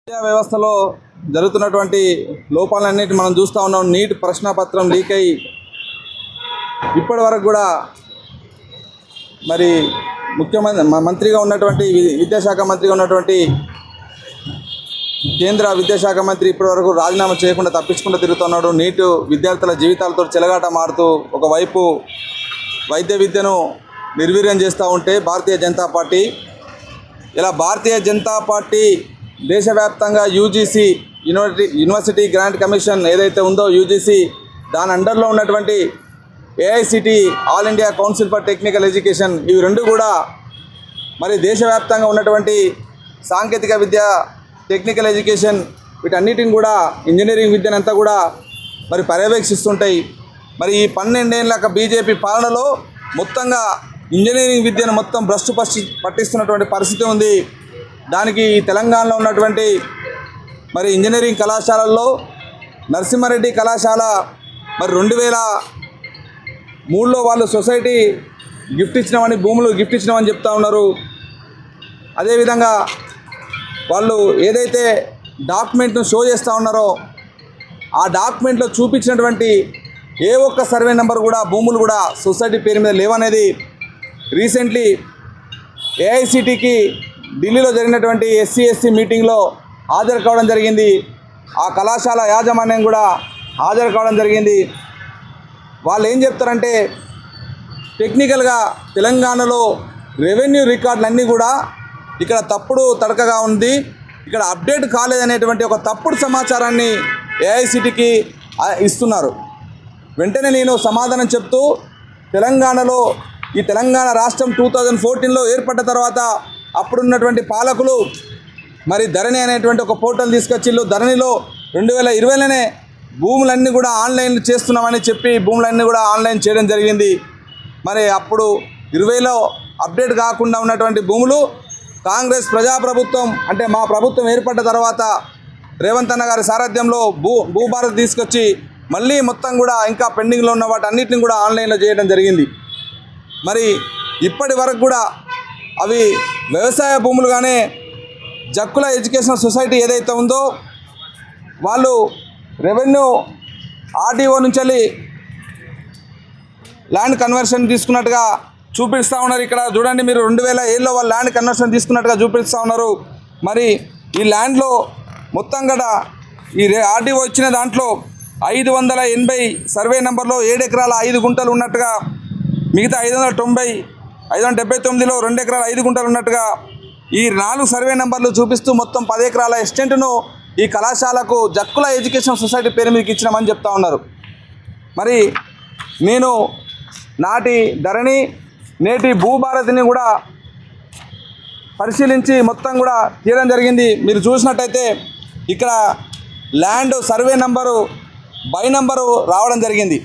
విద్యా వ్యవస్థలో జరుగుతున్నటువంటి లోపాలన్నిటి మనం చూస్తూ ఉన్నాం. నీట్ ప్రశ్నపత్రం లీక్ అయ్యి ఇప్పటి వరకు కూడా మరి మంత్రిగా ఉన్నటువంటి విద్యాశాఖ మంత్రిగా ఉన్నటువంటి కేంద్ర విద్యాశాఖ మంత్రి ఇప్పటివరకు రాజీనామా చేయకుండా తప్పించుకుంటూ తిరుగుతున్నాడు. నీటు విద్యార్థుల జీవితాలతో చెలగాట మారుతూ ఒకవైపు వైద్య విద్యను నిర్వీర్యం చేస్తూ ఉంటే భారతీయ జనతా పార్టీ దేశవ్యాప్తంగా యూజీసీ యూనివర్సిటీ గ్రాంట్ కమిషన్ ఏదైతే ఉందో యూజీసీ దాని అండర్లో ఉన్నటువంటి AICTE all India council for technical education ఇవి రెండు కూడా మరి దేశవ్యాప్తంగా ఉన్నటువంటి సాంకేతిక విద్య టెక్నికల్ ఎడ్యుకేషన్ వీటన్నిటిని కూడా ఇంజనీరింగ్ విద్యనంతా కూడా మరి పర్యవేక్షిస్తుంటాయి. మరి ఈ 12 ఏళ్ళ బీజేపీ పాలనలో మొత్తంగా ఇంజనీరింగ్ విద్యను మొత్తం భ్రష్టు పట్టిస్తున్నటువంటి పరిస్థితి ఉంది. దానికి తెలంగాణలో ఉన్నటువంటి మరి ఇంజనీరింగ్ కళాశాలల్లో నరసింహారెడ్డి కళాశాల మరి 2003లో వాళ్ళు సొసైటీ భూములు గిఫ్ట్ ఇచ్చినామని చెప్తా ఉన్నారు. అదేవిధంగా వాళ్ళు ఏదైతే డాక్యుమెంట్ను షో చేస్తూ ఉన్నారో ఆ డాక్యుమెంట్లో చూపించినటువంటి ఏ ఒక్క సర్వే నెంబర్ కూడా భూములు కూడా సొసైటీ పేరు మీద లేవనేది రీసెంట్లీ ఏఐసిటికి ఢిల్లీలో జరిగినటువంటి ఎస్సీ మీటింగ్లో హాజరు కావడం జరిగింది. ఆ కళాశాల యాజమాన్యం కూడా హాజరు కావడం జరిగింది. వాళ్ళు ఏం చెప్తారంటే టెక్నికల్గా తెలంగాణలో రెవెన్యూ రికార్డులన్నీ కూడా ఇక్కడ తప్పుడు తడకగా ఉంది, ఇక్కడ అప్డేట్ కాలేదనేటువంటి ఒక తప్పుడు సమాచారాన్ని ఏఐసిటికి ఇస్తున్నారు. వెంటనే నేను సమాధానం చెప్తూ తెలంగాణలో ఈ తెలంగాణ రాష్ట్రం 2014లో ఏర్పడ్డ తర్వాత అప్పుడున్నటువంటి పాలకులు మరి ధరణి అనేటువంటి ఒక పోర్టల్ తీసుకొచ్చిళ్ళు. ధరణిలో 2020లోనే భూములన్నీ కూడా ఆన్లైన్ చేస్తున్నామని చెప్పి భూములన్నీ కూడా ఆన్లైన్ చేయడం జరిగింది. మరి అప్పుడు 20లో అప్డేట్ కాకుండా ఉన్నటువంటి భూములు కాంగ్రెస్ ప్రజాప్రభుత్వం అంటే మా ప్రభుత్వం ఏర్పడ్డ తర్వాత రేవంత్ అన్న గారి సారథ్యంలో భూభారత్ తీసుకొచ్చి మళ్ళీ మొత్తం కూడా ఇంకా పెండింగ్లో ఉన్న వాటి అన్నిటిని కూడా ఆన్లైన్లో చేయడం జరిగింది. మరి ఇప్పటి వరకు కూడా అవి వ్యవసాయ భూములుగానే జక్కుల ఎడ్యుకేషనల్ సొసైటీ ఏదైతే ఉందో వాళ్ళు రెవెన్యూ ఆర్డీఓ నుంచి ల్యాండ్ కన్వర్షన్ తీసుకున్నట్టుగా చూపిస్తూ ఉన్నారు. ఇక్కడ చూడండి మీరు 2007లో వాళ్ళు ల్యాండ్ కన్వర్షన్ తీసుకున్నట్టుగా చూపిస్తూ ఉన్నారు. మరి ఈ ల్యాండ్లో మొత్తం కూడా ఈ ఆర్డీఓ ఇచ్చిన దాంట్లో 580 సర్వే నెంబర్లో 7 ఎకరాల 5 గుంటలు ఉన్నట్టుగా, మిగతా 579లో 2 ఎకరాల 5 గుంటలు ఉన్నట్టుగా ఈ 4 సర్వే నెంబర్లు చూపిస్తూ మొత్తం 10 ఎకరాల ఎస్టెంట్ను ఈ కళాశాలకు జక్కుల ఎడ్యుకేషన్ సొసైటీ పేరు మీదకి ఇచ్చినామని చెప్తా ఉన్నారు. మరి నేను నాటి ధరణి నేటి భూభారతిని కూడా పరిశీలించి మొత్తం కూడా తీయడం జరిగింది. మీరు చూసినట్టయితే ఇక్కడ land survey number by number రావడం జరిగింది.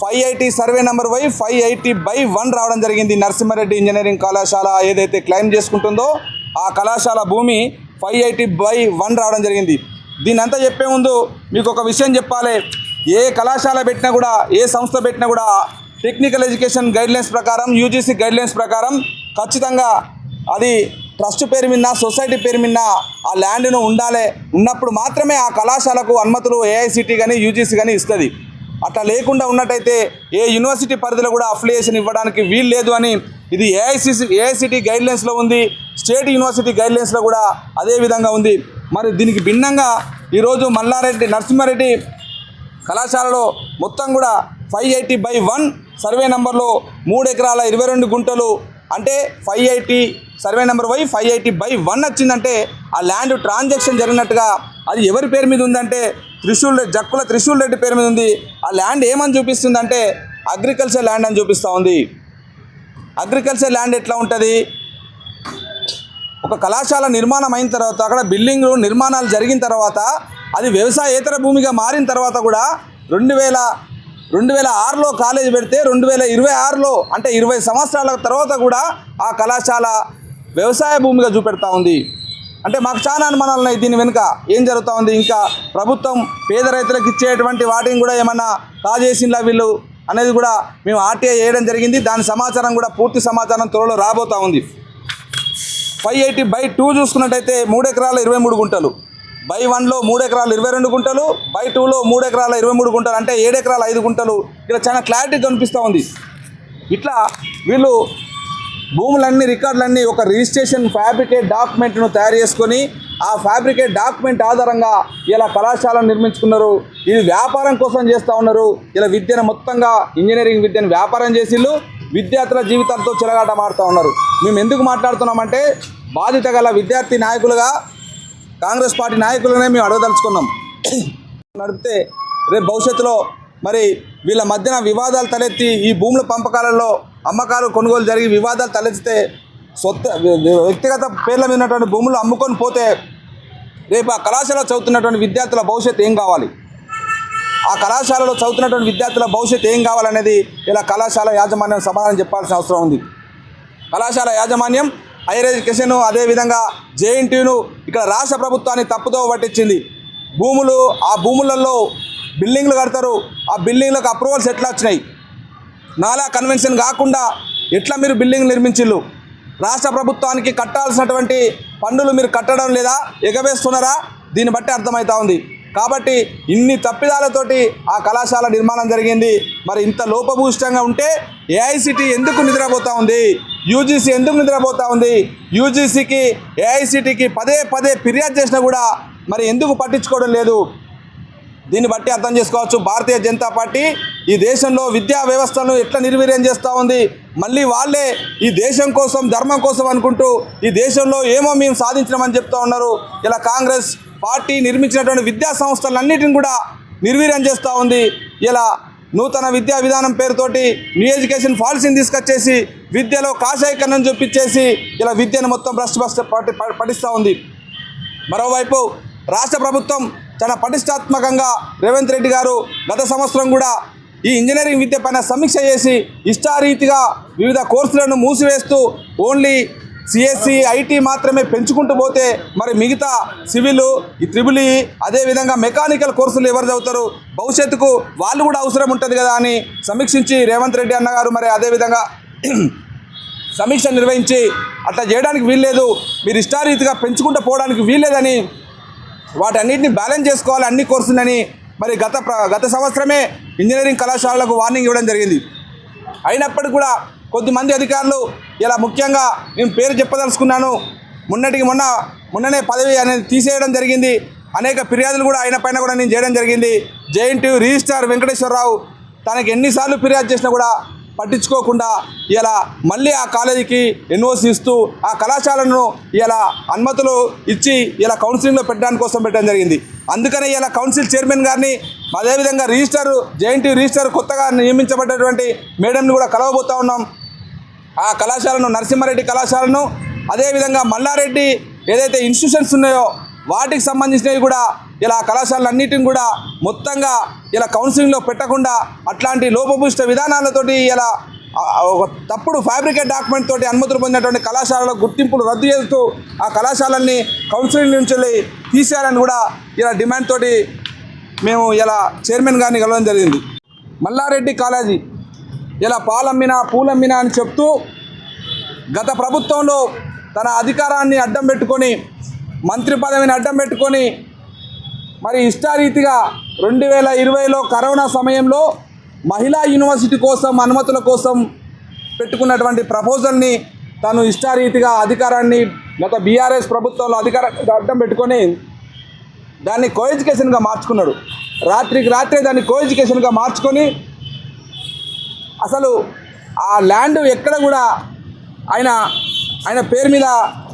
580 సర్వే నెంబర్ 580/1 రావడం జరిగింది. నరసింహారెడ్డి ఇంజనీరింగ్ కళాశాల ఏదైతే క్లెయిమ్ చేసుకుంటుందో ఆ కళాశాల భూమి 580/1 రావడం జరిగింది. దీని అంతా చెప్పే ముందు మీకు ఒక విషయం చెప్పాలి. ఏ కళాశాల పెట్టినా కూడా ఏ సంస్థ పెట్టినా కూడా టెక్నికల్ ఎడ్యుకేషన్ గైడ్లైన్స్ ప్రకారం యూజీసీ గైడ్లైన్స్ ప్రకారం ఖచ్చితంగా అది ట్రస్ట్ పేరు మీద సొసైటీ పేరు మీద ఆ ల్యాండ్ను ఉన్నప్పుడు మాత్రమే ఆ కళాశాలకు అనుమతులు ఏఐసిటి కానీ యూజీసీ కానీ ఇస్తుంది. అట్లా లేకుండా ఉన్నట్టయితే ఏ యూనివర్సిటీ పరిధిలో కూడా అఫిలియేషన్ ఇవ్వడానికి వీలు లేదు అని ఇది ఏఐసిటి గైడ్లైన్స్లో ఉంది. స్టేట్ యూనివర్సిటీ గైడ్లైన్స్లో కూడా అదే విధంగా ఉంది. మరి దీనికి భిన్నంగా ఈరోజు నరసింహారెడ్డి కళాశాలలో మొత్తం కూడా 580/1 సర్వే నెంబర్లో 3 ఎకరాల 22 గుంటలు అంటే 580 సర్వే నెంబర్ 580/1 వచ్చిందంటే ఆ ల్యాండ్ ట్రాన్సాక్షన్ జరిగినట్టుగా అది ఎవరి పేరు మీద ఉందంటే జక్కుల త్రిశూల్ రెడ్డి పేరు మీద ఉంది. ఆ ల్యాండ్ ఏమని చూపిస్తుందంటే అగ్రికల్చర్ ల్యాండ్ అని చూపిస్తూ ఉంది. అగ్రికల్చర్ ల్యాండ్ ఎట్లా ఉంటుంది? ఒక కళాశాల నిర్మాణం అయిన తర్వాత అక్కడ బిల్డింగ్లు నిర్మాణాలు జరిగిన తర్వాత అది వ్యవసాయేతర భూమిగా మారిన తర్వాత కూడా 2006లో కాలేజీ పెడితే 2026లో అంటే 20 సంవత్సరాల తర్వాత కూడా ఆ కళాశాల వ్యవసాయ భూమిగా చూపెడతా ఉంది. అంటే మాకు చాలా అనుమానాలు ఉన్నాయి దీని వెనుక ఏం జరుగుతూ ఉంది. ఇంకా ప్రభుత్వం పేద రైతులకు ఇచ్చేటువంటి వాటిని కూడా ఏమన్నా కాజేసిండ్లా వీళ్ళు అనేది కూడా మేము ఆర్టీఐ చేయడం జరిగింది. దాని సమాచారం కూడా పూర్తి సమాచారం త్వరలో రాబోతూ ఉంది. 580/2 చూసుకున్నట్టయితే 3 ఎకరాల 23 గుంటలు. బై 1లో 3 ఎకరాలు 22 గుంటలు, బై 2లో 3 ఎకరాల 23 గుంటలు, అంటే 7 ఎకరాల 5 గుంటలు. ఇలా చాలా క్లారిటీ కనిపిస్తూ ఉంది. ఇట్లా వీళ్ళు భూములన్నీ రికార్డులన్నీ ఒక రిజిస్ట్రేషన్ ఫ్యాబ్రికేట్ డాక్యుమెంట్ను తయారు చేసుకొని ఆ ఫ్యాబ్రికేట్ డాక్యుమెంట్ ఆధారంగా ఇలా కళాశాలను నిర్మించుకున్నారు. ఇది వ్యాపారం కోసం చేస్తూ ఉన్నారు. ఇలా విద్యను మొత్తంగా ఇంజనీరింగ్ విద్యను వ్యాపారం చేసిళ్ళు విద్యార్థుల జీవితాలతో చెలగాట మాడుతూ ఉన్నారు. మేము ఎందుకు మాట్లాడుతున్నామంటే బాధిత గల విద్యార్థి నాయకులుగా కాంగ్రెస్ పార్టీ నాయకులనే మేము అడగదలుచుకున్నాం. నడిపితే రేపు భవిష్యత్తులో మరి వీళ్ళ మధ్యన వివాదాలు తలెత్తి ఈ భూముల పంపకాలలో అమ్మకాలు కొనుగోలు జరిగి వివాదాలు తలెత్తితే వ్యక్తిగత పేర్ల మీద ఉన్నటువంటి భూములు అమ్ముకొని పోతే రేపు ఆ కళాశాలలో చదువుతున్నటువంటి విద్యార్థుల భవిష్యత్తు ఏం కావాలి, ఆ కళాశాలలో చదువుతున్నటువంటి విద్యార్థుల భవిష్యత్తు ఏం కావాలనేది ఇలా కళాశాల యాజమాన్యం సమాధానం చెప్పాల్సిన అవసరం ఉంది. కళాశాల యాజమాన్యం హైయర్ ఎడ్యుకేషన్ అదేవిధంగా జేఎన్టీయూను ఇక్కడ రాష్ట్ర ప్రభుత్వాన్ని తప్పుదో పట్టించింది. భూములు ఆ భూములలో బిల్డింగ్లు కడతారు, ఆ బిల్డింగ్లకు అప్రూవల్స్ ఎట్లా వచ్చినాయి, నాలా కన్వెన్షన్ కాకుండా ఎట్లా మీరు బిల్డింగ్ నిర్మించిళ్ళు, రాష్ట్ర ప్రభుత్వానికి కట్టాల్సినటువంటి పన్నులు మీరు కట్టడం లేదా, ఎగవేస్తున్నారా, దీన్ని బట్టి అర్థమవుతా ఉంది. కాబట్టి ఇన్ని తప్పిదాలతోటి ఆ కళాశాల నిర్మాణం జరిగింది. మరి ఇంత లోపభూయిష్టంగా ఉంటే ఏఐసిటి ఎందుకు నిద్రపోతూ ఉంది, యూజీసీ ఎందుకు నిద్రపోతూ ఉంది, యూజీసీకి ఏఐసిటికి పదే పదే ఫిర్యాదు చేసినా కూడా మరి ఎందుకు పట్టించుకోవడం లేదు, దీన్ని బట్టి అర్థం చేసుకోవచ్చు. భారతీయ జనతా పార్టీ ఈ దేశంలో విద్యా వ్యవస్థను ఎట్లా నిర్వీర్యం చేస్తూ ఉంది. మళ్ళీ వాళ్ళే ఈ దేశం కోసం ధర్మం కోసం అనుకుంటూ ఈ దేశంలో ఏమో మేము సాధించినామని చెప్తూ ఉన్నారు. ఇలా కాంగ్రెస్ పార్టీ నిర్మించినటువంటి విద్యా సంస్థలన్నిటిని కూడా నిర్వీర్యం చేస్తూ ఉంది. ఇలా నూతన విద్యా విధానం పేరుతోటి న్యూ ఎడ్యుకేషన్ పాలసీని తీసుకొచ్చేసి విద్యలో కాషాయకరణం చూపించేసి ఇలా విద్యను మొత్తం పఠిస్తూ ఉంది. మరోవైపు రాష్ట్ర ప్రభుత్వం చాలా పటిష్టాత్మకంగా రేవంత్ రెడ్డి గారు గత సంవత్సరం కూడా ఈ ఇంజనీరింగ్ విద్య పైన సమీక్ష చేసి ఇష్టారీతిగా వివిధ కోర్సులను మూసివేస్తూ ఓన్లీ సిఎస్సి ఐటీ మాత్రమే పెంచుకుంటూ పోతే మరి మిగతా సివిల్ ఈ త్రిబుల్ ఈ అదేవిధంగా మెకానికల్ కోర్సులు ఎవరు చదువుతారు, భవిష్యత్తుకు వాళ్ళు కూడా అవసరం ఉంటుంది కదా అని సమీక్షించి రేవంత్ రెడ్డి అన్నగారు మరి అదేవిధంగా సమీక్ష నిర్వహించి అట్లా చేయడానికి వీల్లేదు, మీరు ఇష్టారీతిగా పెంచుకుంటూ పోవడానికి వీల్లేదని వాటన్నిటిని బ్యాలెన్స్ చేసుకోవాలి అన్ని కోర్సులని మరి గత సంవత్సరమే ఇంజనీరింగ్ కళాశాలలకు వార్నింగ్ ఇవ్వడం జరిగింది. అయినప్పటికీ కూడా కొద్దిమంది అధికారులు ఇలా ముఖ్యంగా నేను పేరు చెప్పదలుచుకున్నాను, మొన్ననే పదవి అనేది తీసేయడం జరిగింది. అనేక ఫిర్యాదులు కూడా ఆయన పైన కూడా నేను చేయడం జరిగింది. జేఎన్టీయూ రిజిస్ట్రార్ వెంకటేశ్వరరావు తనకు ఎన్నిసార్లు ఫిర్యాదు చేసినా కూడా పట్టించుకోకుండా ఇలా మళ్ళీ ఆ కాలేజీకి ఎన్ఓసి ఇస్తూ ఆ కళాశాలను ఇలా అనుమతులు ఇచ్చి ఇలా కౌన్సిలింగ్లో పెట్టడానికి కోసం పెట్టడం జరిగింది. అందుకనే ఇలా కౌన్సిల్ చైర్మన్ గారిని అదేవిధంగా జేఎన్టీయూ రిజిస్ట్రార్ కొత్తగా నియమించబడ్డటువంటి మేడంని కూడా కలవబోతూ ఉన్నాం. ఆ కళాశాలను నరసింహారెడ్డి కళాశాలను అదేవిధంగా మల్లారెడ్డి ఏదైతే ఇన్స్టిట్యూషన్స్ ఉన్నాయో వాటికి సంబంధించినవి కూడా ఇలా కళాశాలన్నిటిని కూడా మొత్తంగా ఇలా కౌన్సిలింగ్లో పెట్టకుండా అట్లాంటి లోపభూయిష్ట విధానాలతోటి ఇలా ఒక తప్పుడు ఫ్యాబ్రికేట్ డాక్యుమెంట్ తోటి అనుమతులు పొందినటువంటి కళాశాలలో గుర్తింపులు రద్దు చేస్తూ ఆ కళాశాలన్నీ కౌన్సిలింగ్ నుంచి తీసేయాలని కూడా ఇలా డిమాండ్ తోటి మేము ఇలా చైర్మన్ గారిని కలవడం జరిగింది. మల్లారెడ్డి కాలేజీ ఇలా పాలమ్మినా పూలమ్మినా అని చెప్తూ గత ప్రభుత్వంలో తన అధికారాన్ని అడ్డం పెట్టుకొని మంత్రి పదవిని అడ్డం పెట్టుకొని మరి ఇష్టారీతిగా 2020లో కరోనా సమయంలో మహిళా యూనివర్సిటీ కోసం అనుమతుల కోసం పెట్టుకున్నటువంటి ప్రపోజల్ని తను ఇష్టారీతిగా అధికారాన్ని గత బీఆర్ఎస్ ప్రభుత్వంలో అధికారాన్ని అడ్డం పెట్టుకొని దాన్ని కో ఎడ్యుకేషన్గా మార్చుకున్నాడు. రాత్రికి రాత్రే దాన్ని కో ఎడ్యుకేషన్గా మార్చుకొని అసలు ఆ ల్యాండ్ ఎక్కడ కూడా ఆయన పేరు మీద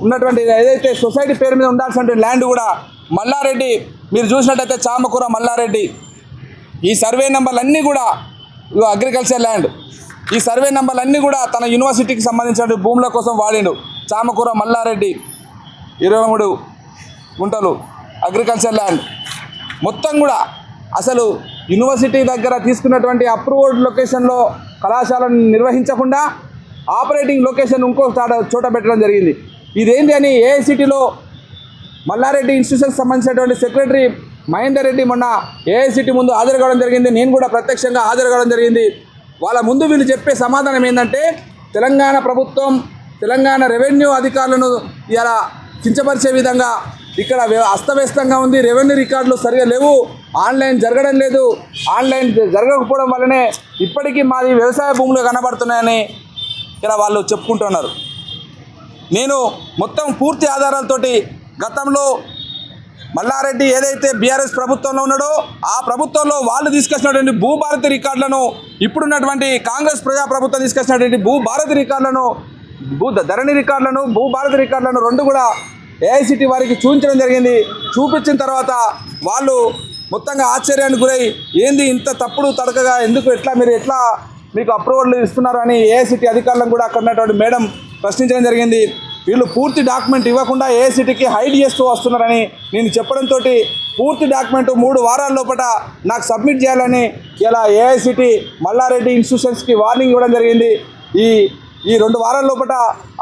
ఉన్నటువంటి ఏదైతే సొసైటీ పేరు మీద ఉండాల్సిన ల్యాండ్ కూడా మల్లారెడ్డి మీరు చూసినట్టయితే చామకూర మల్లారెడ్డి ఈ సర్వే నెంబర్లన్నీ కూడా అగ్రికల్చర్ ల్యాండ్ ఈ సర్వే నెంబర్లన్నీ కూడా తన యూనివర్సిటీకి సంబంధించిన భూముల కోసం వాడిండు. చామకూర మల్లారెడ్డి 23 గుంటలు అగ్రికల్చర్ ల్యాండ్ మొత్తం కూడా అసలు యూనివర్సిటీ దగ్గర తీసుకున్నటువంటి అప్రూవ్డ్ లొకేషన్లో కళాశాలను నిర్వహించకుండా ఆపరేటింగ్ లొకేషన్ ఇంకో చోట పెట్టడం జరిగింది. ఇదేంటి అని ఏఐసిటీలో మల్లారెడ్డి ఇన్స్టిట్యూషన్కి సంబంధించినటువంటి సెక్రటరీ మహేందర్ రెడ్డి మొన్న ఏఐసిటీ ముందు హాజరు కావడం జరిగింది. నేను కూడా ప్రత్యక్షంగా హాజరు కావడం జరిగింది. వాళ్ళ ముందు వీళ్ళు చెప్పే సమాధానం ఏంటంటే తెలంగాణ ప్రభుత్వం తెలంగాణ రెవెన్యూ అధికారులను ఇలా కించపరిచే విధంగా ఇక్కడ అస్తవ్యస్తంగా ఉంది, రెవెన్యూ రికార్డులు సరిగా లేవు, ఆన్లైన్ జరగడం లేదు, ఆన్లైన్ జరగకపోవడం వల్లనే ఇప్పటికీ మాది వ్యవసాయ భూములు కనబడుతున్నాయని ఇలా వాళ్ళు చెప్పుకుంటున్నారు. నేను మొత్తం పూర్తి ఆధారాలతోటి గతంలో మల్లారెడ్డి ఏదైతే బీఆర్ఎస్ ప్రభుత్వంలో ఉన్నాడో ఆ ప్రభుత్వంలో వాళ్ళు తీసుకొచ్చినటువంటి భూభారతి రికార్డులను, ఇప్పుడున్నటువంటి కాంగ్రెస్ ప్రజాప్రభుత్వం తీసుకొచ్చినటువంటి భూభారతి రికార్డులను, ధరణి రికార్డులను, భూభారతి రికార్డులను రెండు కూడా ఏఐసిటి వారికి చూపించడం జరిగింది. చూపించిన తర్వాత వాళ్ళు మొత్తంగా ఆశ్చర్యానికి గురై ఏంది ఇంత తప్పుడు తడకగా ఎందుకు మీరు ఎట్లా మీకు అప్రూవల్ ఇస్తున్నారు అని ఏఐసిటి అధికారులను కూడా అక్కడ ఉన్నటువంటి మేడం ప్రశ్నించడం జరిగింది. వీళ్ళు పూర్తి డాక్యుమెంట్ ఇవ్వకుండా ఏఐసిటికి హైడ్ చేస్తూ వస్తున్నారని నేను చెప్పడంతో పూర్తి డాక్యుమెంట్ 3 వారాల లోపల నాకు సబ్మిట్ చేయాలని ఇలా ఏఐసిటి మల్లారెడ్డి ఇన్స్టిట్యూషన్స్కి వార్నింగ్ ఇవ్వడం జరిగింది. ఈ 2 వారాల లోపల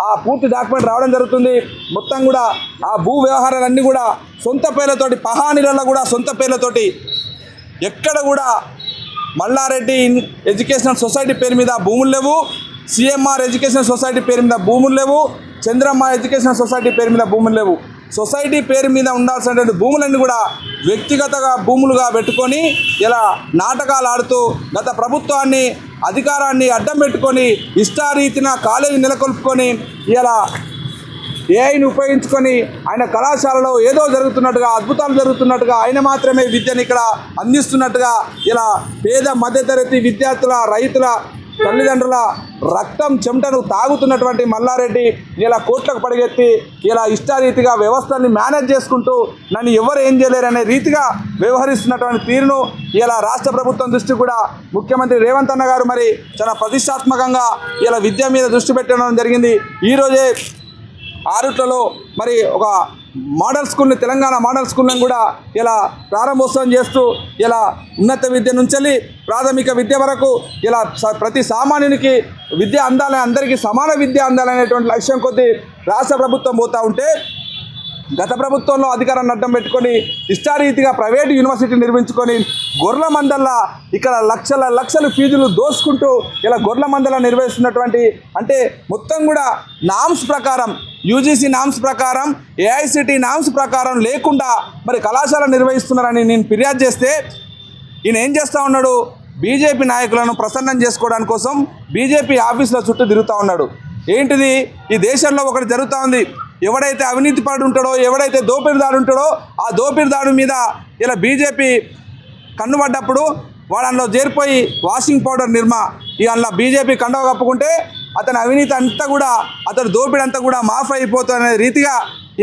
ఆ పూర్తి డాక్యుమెంట్ రావడం జరుగుతుంది. మొత్తం కూడా ఆ భూ వ్యవహారాలన్నీ కూడా సొంత పేర్లతోటి, పహానీలలో కూడా సొంత పేర్లతోటి, ఎక్కడ కూడా మల్లారెడ్డి ఎడ్యుకేషనల్ సొసైటీ పేరు మీద భూములు లేవు, సిఎంఆర్ ఎడ్యుకేషనల్ సొసైటీ పేరు మీద భూములు లేవు, చంద్రమ్మ ఎడ్యుకేషనల్ సొసైటీ పేరు మీద భూములు లేవు. సొసైటీ పేరు మీద ఉండాల్సినటువంటి భూములన్నీ కూడా వ్యక్తిగతంగా భూములుగా పెట్టుకొని ఇలా నాటకాలు ఆడుతూ గత ప్రభుత్వాన్ని, అధికారాన్ని అడ్డం పెట్టుకొని ఇష్టారీతిన కాలేజీ నెలకొల్పుకొని ఇలా ఏఐని ఉపయోగించుకొని ఆయన కళాశాలలో ఏదో జరుగుతున్నట్టుగా, అద్భుతాలు జరుగుతున్నట్టుగా, ఆయన మాత్రమే విద్యను ఇక్కడ అందిస్తున్నట్టుగా ఇలా పేద మధ్యతరగతి విద్యార్థుల, రైతుల, తల్లిదండ్రుల రక్తం చెమటను తాగుతున్నటువంటి మల్లారెడ్డి ఇలా కోట్లకు పడిగెత్తి ఇలా ఇష్టారీతిగా వ్యవస్థల్ని మేనేజ్ చేసుకుంటూ నన్ను ఎవరు ఏం చేయలేరనే రీతిగా వ్యవహరిస్తున్నటువంటి తీరును ఇలా రాష్ట్ర ప్రభుత్వం దృష్టి కూడా ముఖ్యమంత్రి రేవంత్ అన్న గారు మరి చాలా ప్రతిష్టాత్మకంగా ఇలా విద్య మీద దృష్టి పెట్టడం జరిగింది. ఈరోజే ఆరుట్లలో మరి ఒక మోడల్ స్కూల్ని, తెలంగాణ మోడల్ స్కూల్ని కూడా ఇలా ప్రారంభోత్సవం చేస్తూ ఇలా ఉన్నత విద్య నుంచి ప్రాథమిక విద్య వరకు ఇలా ప్రతి సామాన్యునికి విద్య అందాలని, అందరికీ సమాన విద్య అందాలనేటువంటి లక్ష్యం కొద్దీ రాష్ట్ర ప్రభుత్వం పోతూ ఉంటే గత ప్రభుత్వంలో అధికారాన్ని అడ్డం పెట్టుకొని ఇష్టారీతిగా ప్రైవేటు యూనివర్సిటీ నిర్మించుకొని గొర్రెల మందల్లా ఇక్కడ లక్షల ఫీజులు దోసుకుంటూ ఇలా గొర్రెల మందలా నిర్వహిస్తున్నటువంటి, అంటే మొత్తం కూడా నామ్స్ ప్రకారం, యూజీసీ నామ్స్ ప్రకారం, ఏఐసిటి నామ్స్ ప్రకారం లేకుండా మరి కళాశాల నిర్వహిస్తున్నారని నేను ఫిర్యాదు చేస్తే ఈయన ఏం చేస్తూ ఉన్నాడు, బీజేపీ నాయకులను ప్రసన్నం చేసుకోవడానికి కోసం బీజేపీ ఆఫీసుల చుట్టూ తిరుగుతూ ఉన్నాడు. ఏంటిది, ఈ దేశంలో ఒకటి జరుగుతూ ఉంది. ఎవడైతే అవినీతి పరుడు ఉంటాడో, ఎవడైతే దోపిడీదారు ఉంటాడో ఆ దోపిడీదారు మీద ఇలా బీజేపీ కన్నుపడ్డప్పుడు వాడు అందులో చేరిపోయి వాషింగ్ పౌడర్ నిర్మా అందులో బీజేపీ కండవ కప్పుకుంటే అతని అవినీతి అంతా కూడా, అతని దోపిడీ అంతా కూడా మాఫ్ అయిపోతున్న రీతిగా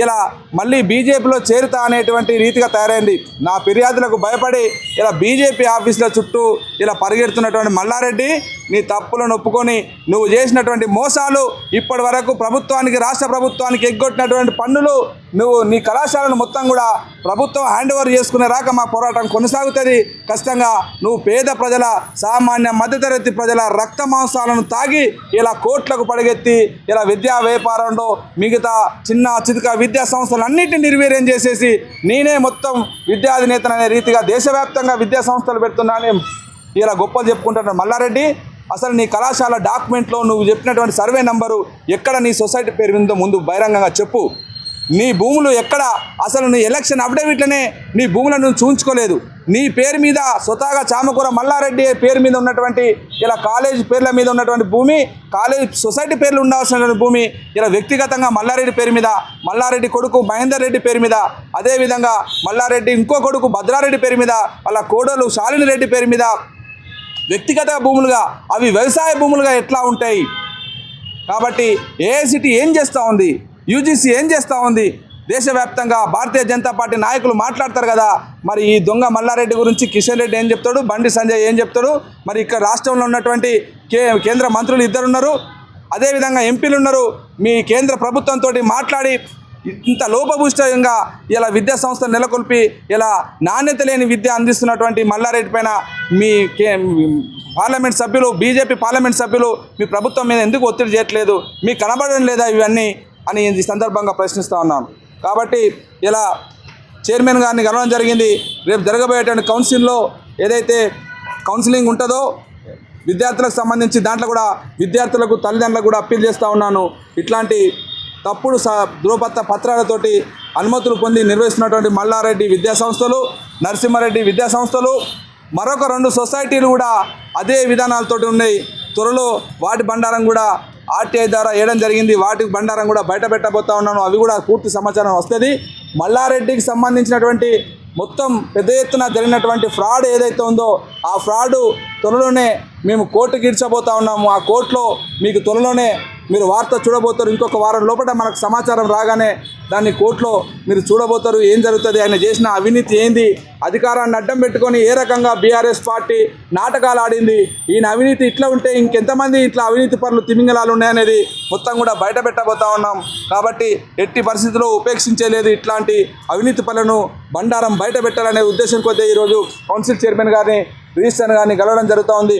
ఇలా మళ్ళీ బీజేపీలో చేరుతా అనేటువంటి రీతిగా తయారైంది. నా ఫిర్యాదులకు భయపడి ఇలా బీజేపీ ఆఫీసుల చుట్టూ ఇలా పరిగెడుతున్నటువంటి మల్లారెడ్డి, నీ తప్పులను ఒప్పుకొని నువ్వు చేసినటువంటి మోసాలు, ఇప్పటి వరకు ప్రభుత్వానికి, రాష్ట్ర ప్రభుత్వానికి ఎగ్గొట్టినటువంటి పన్నులు, నువ్వు నీ కళాశాలను మొత్తం కూడా ప్రభుత్వం హ్యాండ్ ఓవర్ చేసుకునే రాక మా పోరాటం కొనసాగుతుంది. ఖచ్చితంగా నువ్వు పేద ప్రజల, సామాన్య మధ్యతరగతి ప్రజల రక్త మాంసాలను తాగి ఇలా కోట్లకు పడగెత్తి ఇలా విద్యా వ్యాపారంలో మిగతా చిన్న చితక విద్యా సంస్థలన్నింటినీ నిర్వీర్యం చేసేసి నేనే మొత్తం విద్యాధినేతననే రీతిగా దేశవ్యాప్తంగా విద్యా సంస్థలు పెడుతున్నానని ఇలా గొప్పలు చెప్పుకుంటున్నాడు మల్లారెడ్డి. అసలు నీ కళాశాల డాక్యుమెంట్లో నువ్వు చెప్పినటువంటి సర్వే నంబరు ఎక్కడ నీ సొసైటీ పేరు ఉందో ముందు బహిరంగంగా చెప్పు. నీ భూములు ఎక్కడ, అసలు నీ ఎలక్షన్ అఫిడవిట్లనే నీ భూములను నువ్వు చూయించుకోలేదు. నీ పేరు మీద స్వతహాగా చామకూర మల్లారెడ్డి పేరు మీద ఉన్నటువంటి ఇలా కాలేజ్ పేర్ల మీద ఉన్నటువంటి భూమి, కాలేజ్ సొసైటీ పేర్లు ఉండాల్సినటువంటి భూమి ఇలా వ్యక్తిగతంగా మల్లారెడ్డి పేరు మీద, మల్లారెడ్డి కొడుకు మహేందర్ రెడ్డి పేరు మీద, అదేవిధంగా మల్లారెడ్డి ఇంకో కొడుకు భద్రారెడ్డి పేరు మీద, వాళ్ళ కోడలు శాలిని రెడ్డి పేరు మీద వ్యక్తిగత భూములుగా, అవి వ్యవసాయ భూములుగా ఎట్లా ఉంటాయి? కాబట్టి ఏఐసిటి ఏం చేస్తూ ఉంది, యూజీసీ ఏం చేస్తూ ఉంది? దేశవ్యాప్తంగా భారతీయ జనతా పార్టీ నాయకులు మాట్లాడతారు కదా, మరి ఈ దొంగ మల్లారెడ్డి గురించి కిషన్ రెడ్డి ఏం చెప్తాడు, బండి సంజయ్ ఏం చెప్తాడు, మరి ఇక్కడ రాష్ట్రంలో ఉన్నటువంటి కేంద్ర మంత్రులు 2 ఉన్నారు, అదేవిధంగా ఎంపీలు ఉన్నారు. మీ కేంద్ర ప్రభుత్వంతో మాట్లాడి ఇంత లోపభూయిష్టంగా ఇలా విద్యా సంస్థలు నెలకొల్పి ఇలా నాణ్యత లేని విద్య అందిస్తున్నటువంటి మల్లారెడ్డి పైన మీ పార్లమెంట్ సభ్యులు, బీజేపీ పార్లమెంట్ సభ్యులు మీ ప్రభుత్వం మీద ఎందుకు ఒత్తిడి చేయట్లేదు? మీకు కనబడడం లేదా ఇవన్నీ అని ఈ సందర్భంగా ప్రశ్నిస్తూ ఉన్నాను. కాబట్టి ఇలా చైర్మన్ గారిని కలవడం జరిగింది. రేపు జరగబోయేటువంటి కౌన్సిల్లో ఏదైతే కౌన్సిలింగ్ ఉంటుందో విద్యార్థులకు సంబంధించి దాంట్లో కూడా విద్యార్థులకు, తల్లిదండ్రులకు కూడా అప్పీల్ చేస్తూ ఉన్నాను. ఇట్లాంటి తప్పుడు ధృవపత్ర పత్రాలతోటి అనుమతులు పొంది నిర్వహిస్తున్నటువంటి మల్లారెడ్డి విద్యా సంస్థలు, నరసింహారెడ్డి విద్యా సంస్థలు, మరొక 2 సొసైటీలు కూడా అదే విధానాలతోటి ఉన్నాయి. త్వరలో వాటి బండారం కూడా ఆర్టీఐ ద్వారా వేయడం జరిగింది. వాటి బండారం కూడా బయట పెట్టబోతా ఉన్నాను. అవి కూడా పూర్తి సమాచారం వస్తుంది. మల్లారెడ్డికి సంబంధించినటువంటి మొత్తం పెద్ద ఎత్తున జరిగినటువంటి ఫ్రాడ్ ఏదైతే ఉందో ఆ ఫ్రాడ్ త్వరలోనే మేము కోర్టుకి ఇడ్చబోతా ఉన్నాము. ఆ కోర్టులో మీకు త్వరలోనే మీరు వార్త చూడబోతారు. ఇంకొక వారం లోపల మనకు సమాచారం రాగానే దాన్ని కోర్టులో మీరు చూడబోతారు. ఏం జరుగుతుంది, ఆయన చేసిన అవినీతి ఏంది, అధికారాన్ని అడ్డం పెట్టుకొని ఏ రకంగా బీఆర్ఎస్ పార్టీ నాటకాలు ఆడింది, ఈయన అవినీతి ఇట్లా ఉంటే ఇంకెంతమంది ఇట్లా అవినీతి పనులు తిమింగలాలు ఉన్నాయనేది మొత్తం కూడా బయట పెట్టబోతా ఉన్నాం. కాబట్టి ఎట్టి పరిస్థితుల్లో ఉపేక్షించలేదు. ఇట్లాంటి అవినీతి పనులను బండారం బయట పెట్టాలనే ఉద్దేశం కొద్దీ ఈరోజు కౌన్సిల్ చైర్మన్ గారిని, రిజిస్ట్రార్ గారిని కలవడం జరుగుతూ ఉంది.